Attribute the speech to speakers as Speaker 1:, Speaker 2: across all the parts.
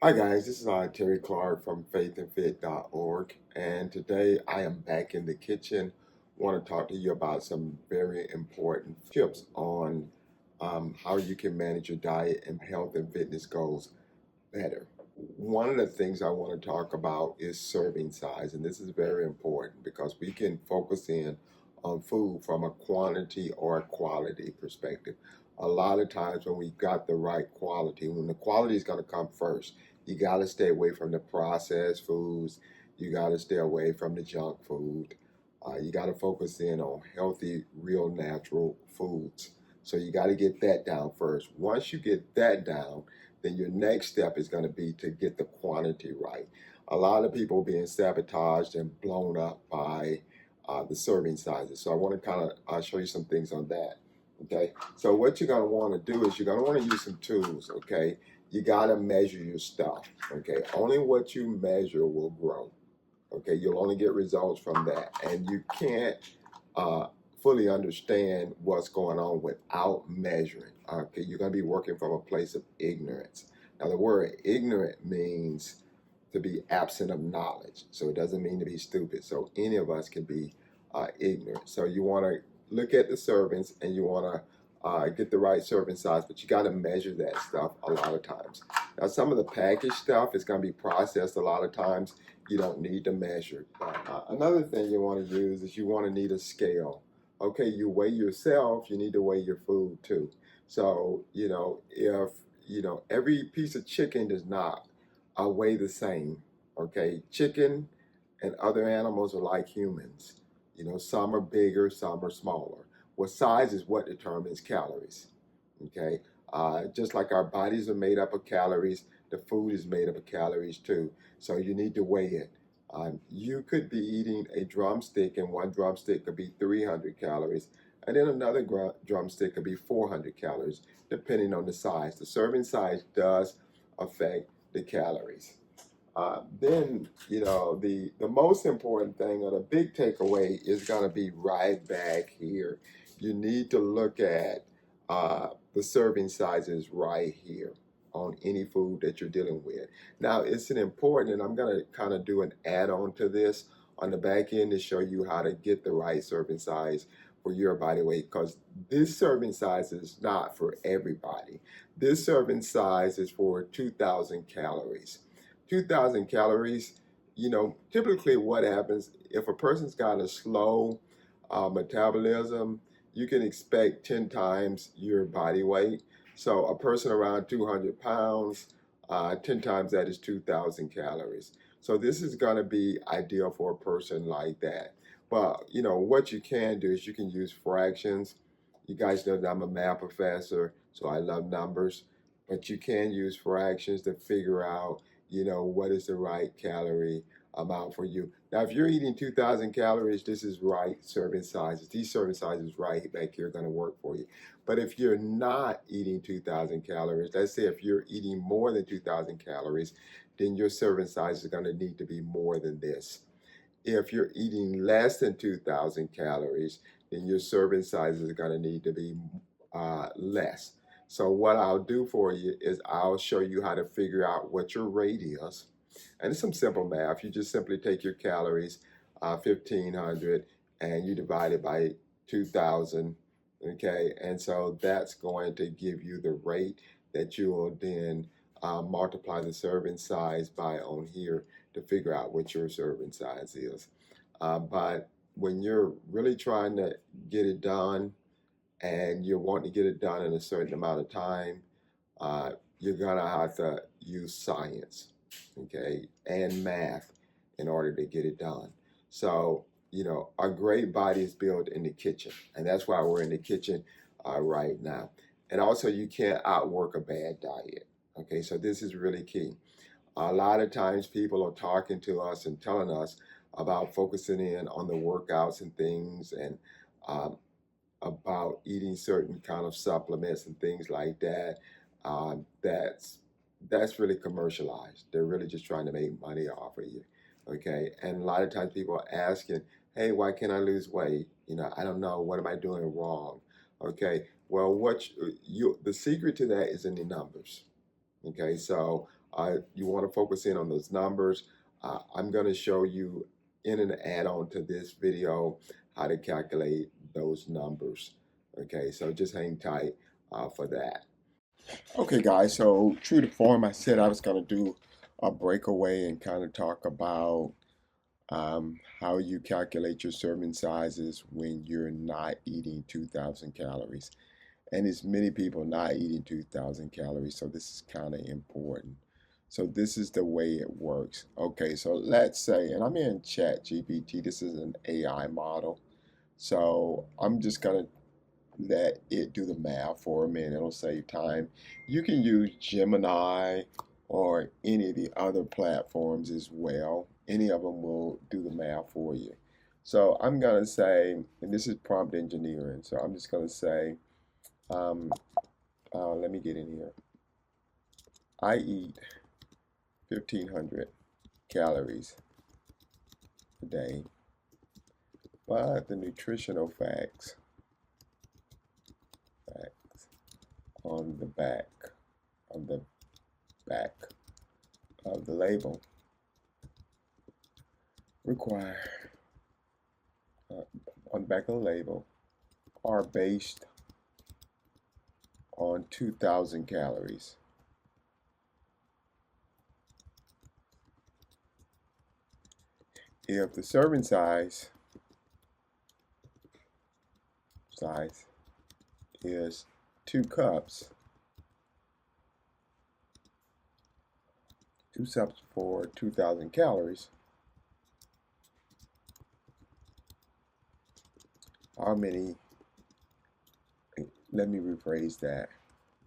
Speaker 1: Hi guys, this is Terry Clark from FaithNFit.org, and today I am back in the kitchen. Want to talk to you about some very important tips on how you can manage your diet and health and fitness goals better. One of the things I want to talk about is serving size, and this is very important because we can focus in on food from a quantity or a quality perspective. A lot of times when we got the right quality, when the quality is going to come first, you got to stay away from the processed foods. You got to stay away from the junk food. You got to focus in on healthy, real, natural foods. So you got to get that down first. Once you get that down, then your next step is going to be to get the quantity right. A lot of people being sabotaged and blown up by the serving sizes. So I want to kind of show you some things on that. Okay. So what you're going to want to do is you're going to want to use some tools. Okay. You got to measure your stuff. Okay. Only what you measure will grow. Okay. You'll only get results from that. And you can't uh, fully understand what's going on without measuring. Okay, you're going to be working from a place of ignorance. Now, the word ignorant means to be absent of knowledge, so it doesn't mean to be stupid. So any of us can be ignorant. So you want to look at the servings and you want to get the right serving size, but you got to measure that stuff a lot of times. Now, some of the packaged stuff is going to be processed a lot of times. You don't need to measure. Another thing you want to use is you want to need a scale. Okay, you weigh yourself, you need to weigh your food too. So, if, every piece of chicken does not weigh the same. Okay, chicken and other animals are like humans. Some are bigger, some are smaller. Well, size is what determines calories. Okay, just like our bodies are made up of calories, the food is made up of calories too. So you need to weigh it. You could be eating a drumstick, and one drumstick could be 300 calories, and then another drumstick could be 400 calories, depending on the size. The serving size does affect the calories. Then, the most important thing or the big takeaway is going to be right back here. You need to look at the serving sizes right here on any food that you're dealing with. Now, it's an important, and I'm going to kind of do an add-on to this on the back end to show you how to get the right serving size for your body weight, because this serving size is not for everybody. This serving size is for 2,000 calories. 2,000 calories, typically what happens if a person's got a slow metabolism, you can expect 10 times your body weight. So a person around 200 pounds, 10 times that is 2,000 calories. So this is going to be ideal for a person like that. But, what you can do is you can use fractions. You guys know that I'm a math professor, so I love numbers. But you can use fractions to figure out what is the right calorie amount for you. Now, if you're eating 2,000 calories, this is right serving sizes. These serving sizes right back here are going to work for you. But if you're not eating 2,000 calories, let's say if you're eating more than 2,000 calories, then your serving size is going to need to be more than this. If you're eating less than 2,000 calories, then your serving size is going to need to be less. So what I'll do for you is I'll show you how to figure out what your rate is. And it's some simple math. You just simply take your calories, 1,500, and you divide it by 2,000. Okay, and so that's going to give you the rate that you will then multiply the serving size by on here to figure out what your serving size is. But when you're really trying to get it done and you're wanting to get it done in a certain amount of time, you're gonna have to use science, okay, and math in order to get it done. So, a great body is built in the kitchen, and that's why we're in the kitchen right now. And also, you can't outwork a bad diet. Okay, so this is really key. A lot of times people are talking to us and telling us about focusing in on the workouts and things, and um, about eating certain kind of supplements and things like that. That's really commercialized. They're really just trying to make money off of you. Okay, and a lot of times people are asking, "Hey, why can't I lose weight? I don't know. What am I doing wrong?" Okay, well, the secret to that is in the numbers. Okay, so You want to focus in on those numbers. I'm going to show you in an add-on to this video how to calculate those numbers. Okay, so just hang tight for that. Okay, guys, so true to form, I said I was going to do a breakaway and kind of talk about how you calculate your serving sizes when you're not eating 2,000 calories. And there's many people not eating 2,000 calories, so this is kind of important. So this is the way it works. Okay, so let's say, and I'm in Chat GPT, this is an AI model. So I'm just going to let it do the math for me and it'll save time. You can use Gemini or any of the other platforms as well. Any of them will do the math for you. So I'm going to say, and this is prompt engineering, so I'm just going to say, let me get in here. I eat 1,500 calories a day, but the nutritional facts on the back of the label require on the back of the label are based on 2,000 calories. If the serving size is 2 cups, 2 cups for 2,000 calories, how many, let me rephrase that.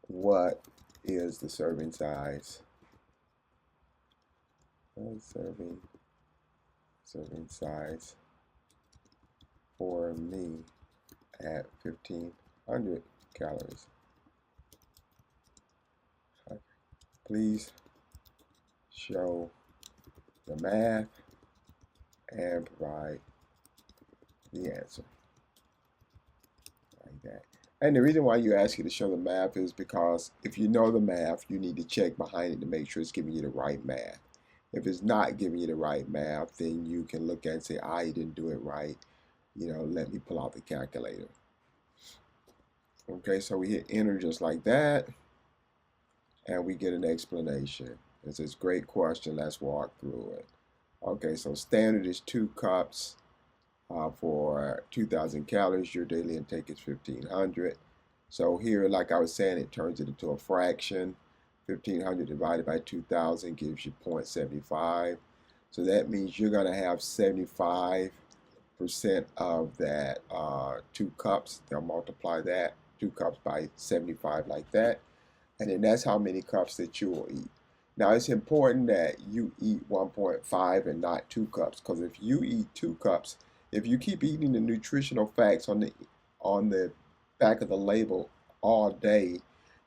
Speaker 1: What is the serving size? Serving size for me at 1,500 calories. Please show the math and provide the answer. Like that. And the reason why you ask you to show the math is because if you know the math, you need to check behind it to make sure it's giving you the right math. If it's not giving you the right math, then you can look at it and say, you didn't do it right. Let me pull out the calculator. Okay, so we hit enter just like that, and we get an explanation. It says, great question, let's walk through it. Okay, so standard is 2 cups for 2,000 calories. Your daily intake is 1,500. So here, like I was saying, it turns it into a fraction. 1,500 divided by 2,000 gives you 0.75. So that means you're going to have 75% of that 2 cups. They'll multiply that 2 cups by 75 like that. And then that's how many cups that you will eat. Now it's important that you eat 1.5 and not 2 cups, because if you eat 2 cups, if you keep eating the nutritional facts on the back of the label all day,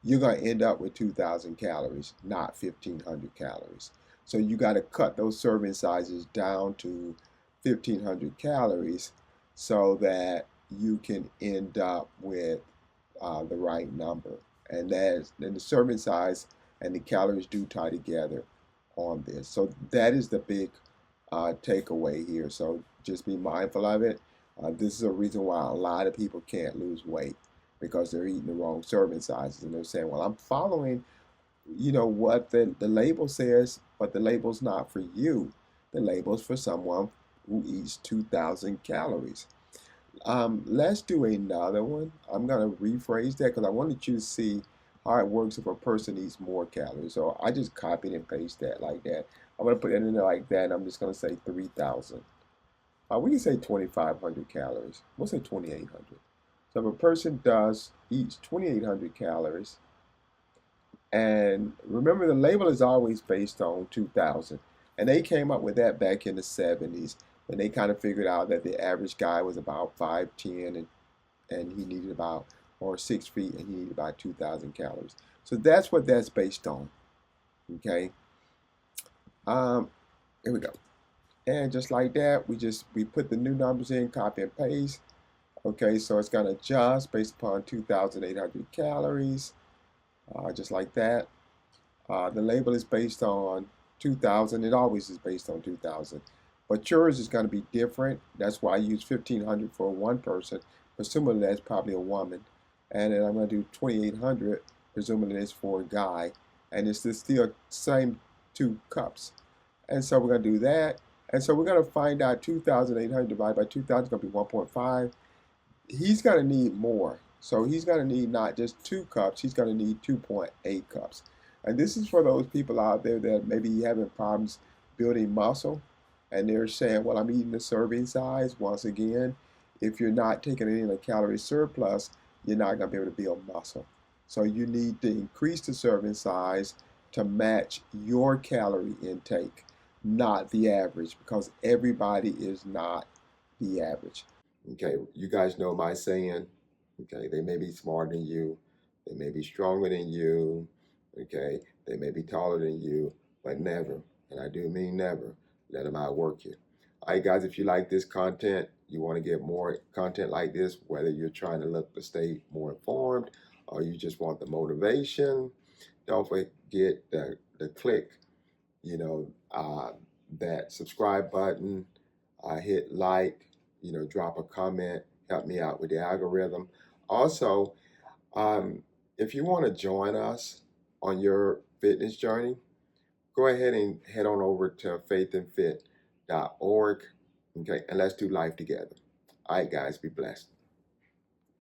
Speaker 1: you're going to end up with 2,000 calories, not 1,500 calories. So you got to cut those serving sizes down to 1,500 calories so that you can end up with the right number. And then the serving size and the calories do tie together on this. So that is the big takeaway here. So just be mindful of it. This is a reason why a lot of people can't lose weight, because they're eating the wrong serving sizes, and they're saying, well, I'm following what the label says, but the label's not for you. The label's for someone who eats 2,000 calories. Let's do another one. I'm going to rephrase that because I wanted you to see how it works if a person eats more calories. So I just copied and pasted that like that. I'm going to put it in there like that, and I'm just going to say 3,000. We can say 2,500 calories. We'll say 2,800. So if a person eats 2,800 calories, and remember the label is always based on 2,000, and they came up with that back in the 70s, when they kind of figured out that the average guy was about 5'10", and he needed about, or 6 feet, and he needed about 2,000 calories. So that's what that's based on. Okay. Here we go. And just like that, we put the new numbers in, copy and paste. Okay, so it's going to adjust based upon 2,800 calories, just like that. The label is based on 2000. It always is based on 2000. But yours is going to be different. That's why I use 1500 for one person. Presumably that's probably a woman. And then I'm going to do 2800. Presumably it's for a guy. And it's the still same 2 cups. And so we're going to do that. And so we're going to find out 2,800 divided by 2,000 is going to be 1.5. He's going to need more. So he's going to need not just 2 cups, he's going to need 2.8 cups. And this is for those people out there that maybe having problems building muscle and they're saying, well, I'm eating the serving size. Once again, if you're not taking it in a calorie surplus, you're not going to be able to build muscle. So you need to increase the serving size to match your calorie intake, not the average, because everybody is not the average. Okay, you guys know my saying. Okay, they may be smarter than you, they may be stronger than you, okay, they may be taller than you, but never, and I do mean never, let them outwork you. All right, guys, if you like this content, you want to get more content like this, whether you're trying to look to stay more informed or you just want the motivation, don't forget the click, you know, that subscribe button, hit like, drop a comment, help me out with the algorithm. Also, if you want to join us on your fitness journey, go ahead and head on over to faithandfit.org. Okay, and let's do life together. All right, guys, be blessed.